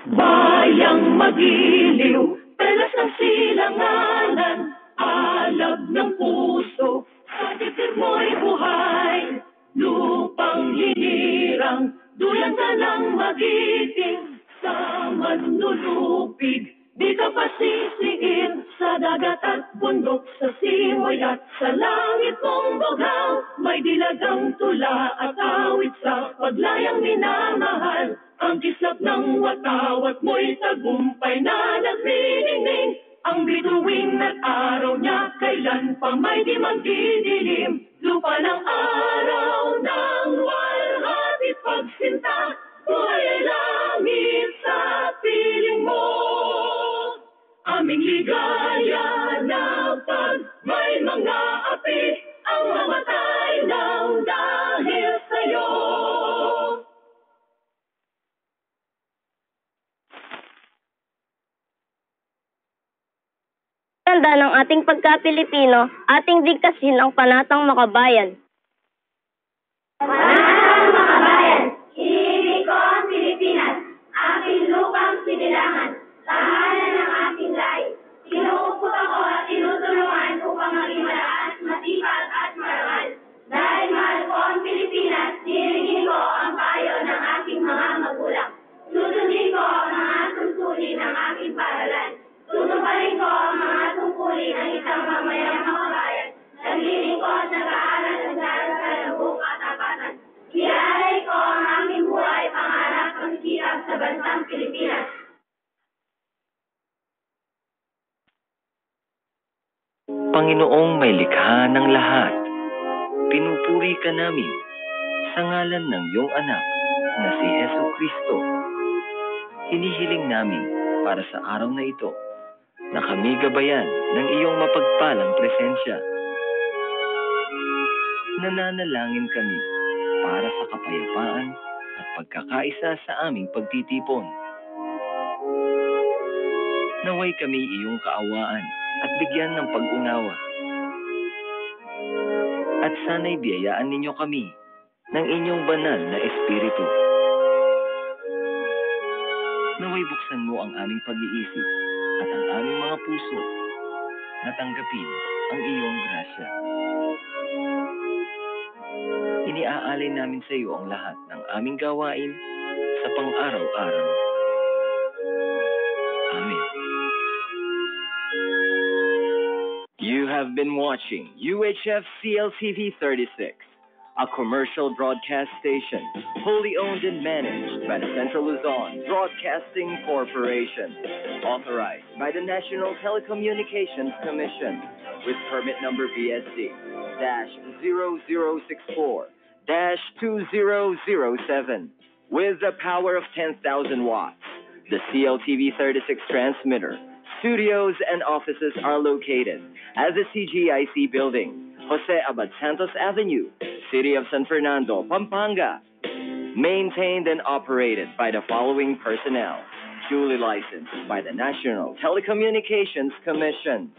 Bayang magiliw, pelas ng silanganan, alab ng puso, sa titir mo'y buhay. Lupang hinirang, duyan ka lang magiting, sa manlulupig, di ka pasisiin, sa dagat at bundok, sa simoy at sa langit mong bugaw, may dilagang tula at awit sa paglayang minamahal. Ang kislap ng watawat mo'y tagumpay na nagniningning. Ang bituin at araw niya kailan pa may di magdidilim. Lupa ng araw ng walhati pagsinta, buhay ay langit sa piling mo. Aming ligaya na pag may mga api, ang mamatay ng dahil sa'yo. Tanda ng ating pagka-Pilipino, ating digtasin ang panatang makabayan. Panatang makabayan, iniibig ko ang Pilipinas, aking lupang sinilangan, tahanan ng aking lahi. Inuupot ako at tinutulungan upang maging malakas, masipag at marangal. Dahil mahal ko ang Pilipinas, dinigin ko ang payo ng aking mga magulang. Susundin ko ang mga tungkulin ng aking paralan. Tutuparin ko ang mga tungkulin ng isang mamayang makabayan. Naglilingkod, nag-aaral at darasal ng buong katapatan. Iaalay ko ang aming buhay, pangarap, pagsikap sa bansang Pilipinas. Panginoong may likha ng lahat, pinupuri ka namin sa ngalan ng iyong anak na si Jesucristo. Hinihiling namin para sa araw na ito na kami gabayan ng iyong mapagpalang presensya. Nananalangin kami para sa kapayapaan at pagkakaisa sa aming pagtitipon. Naway kami iyong kaawaan at bigyan ng pag-unawa. At sana'y biyayaan ninyo kami ng inyong banal na espiritu. Naway buksan mo ang aming pag-iisip at ang aming mga puso na tanggapin ang iyong grasya. Iniaalay namin sa iyo ang lahat ng aming gawain sa pang-araw-araw. Amen. You have been watching UHF CLTV 36, a commercial broadcast station wholly owned and managed by the Central Luzon Broadcasting Corporation, authorized by the National Telecommunications Commission with permit number BSD-0064-2007 with the power of 10,000 watts. The CLTV 36 transmitter, studios, and offices are located at the CGIC building, Jose Abad Santos Avenue, City of San Fernando, Pampanga. Maintained and operated by the following personnel, duly licensed by the National Telecommunications Commission.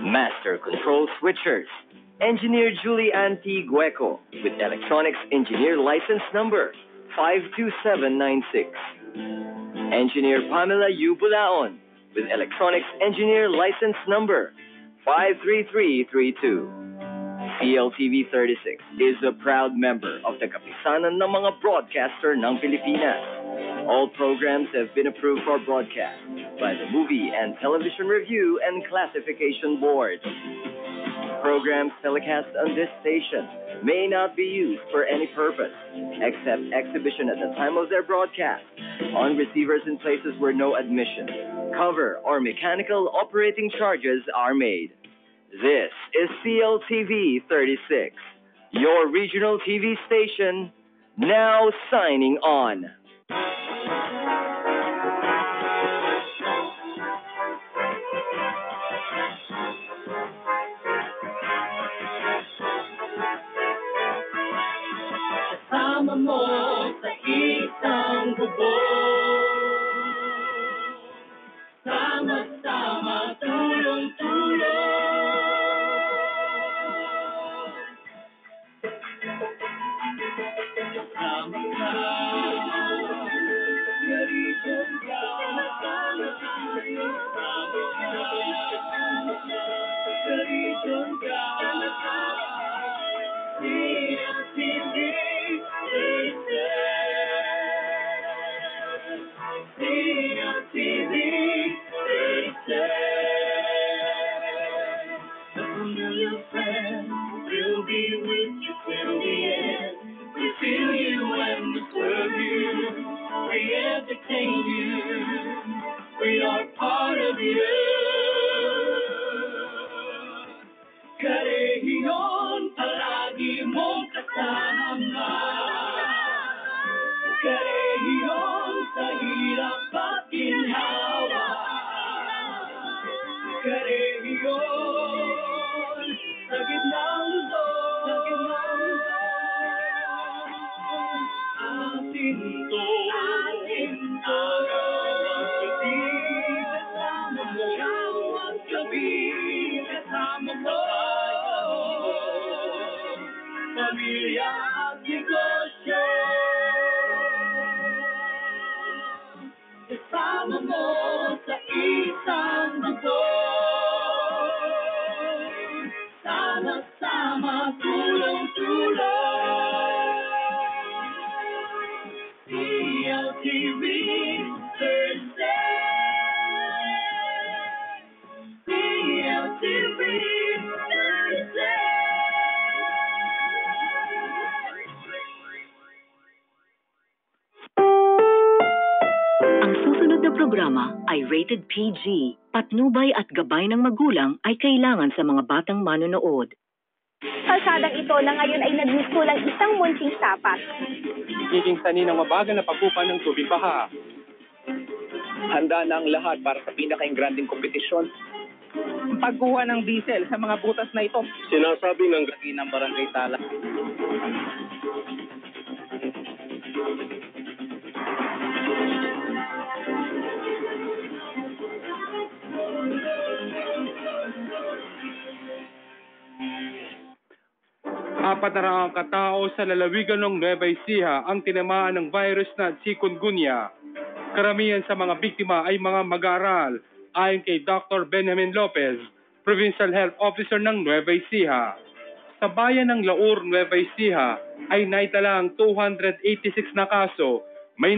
Master Control Switchers, Engineer Julian T. Gueco, with Electronics Engineer License Number 52796. Engineer Pamela U. Bulaon, with Electronics Engineer License Number 53332. CLTV 36 is a proud member of the Kapisanan ng mga Broadcaster ng Pilipinas. All programs have been approved for broadcast by the Movie and Television Review and Classification Board. Programs telecast on this station may not be used for any purpose except exhibition at the time of their broadcast on receivers in places where no admission, cover, or mechanical operating charges are made. This is CLTV 36, your regional TV station, now signing on. Kasama mo sa isang bubong, sama-sama tulong-tulong. Kasama ka Ang susunod na programa ay rated PG. Patnubay at gabay ng magulang ay kailangan sa mga batang manonood. Kalsadang ito na ngayon ay nagmisulang isang munting sapat. Nagiging sanhi ng mabagal na pagkupa ng tubig baha. Handa na ang lahat para sa pinaka-ingranding kompetisyon. Pagkuha ng diesel sa mga butas na ito. Sinasabi ng Ng barangay tala. Apat na raang katao sa lalawigan ng Nueva Ecija ang tinamaan ng virus na chikungunya. Karamihan sa mga biktima ay mga mag-aaral, ayon kay Dr. Benjamin Lopez, Provincial Health Officer ng Nueva Ecija. Sa bayan ng Laur, Nueva Ecija ay naitala ang 286 na kaso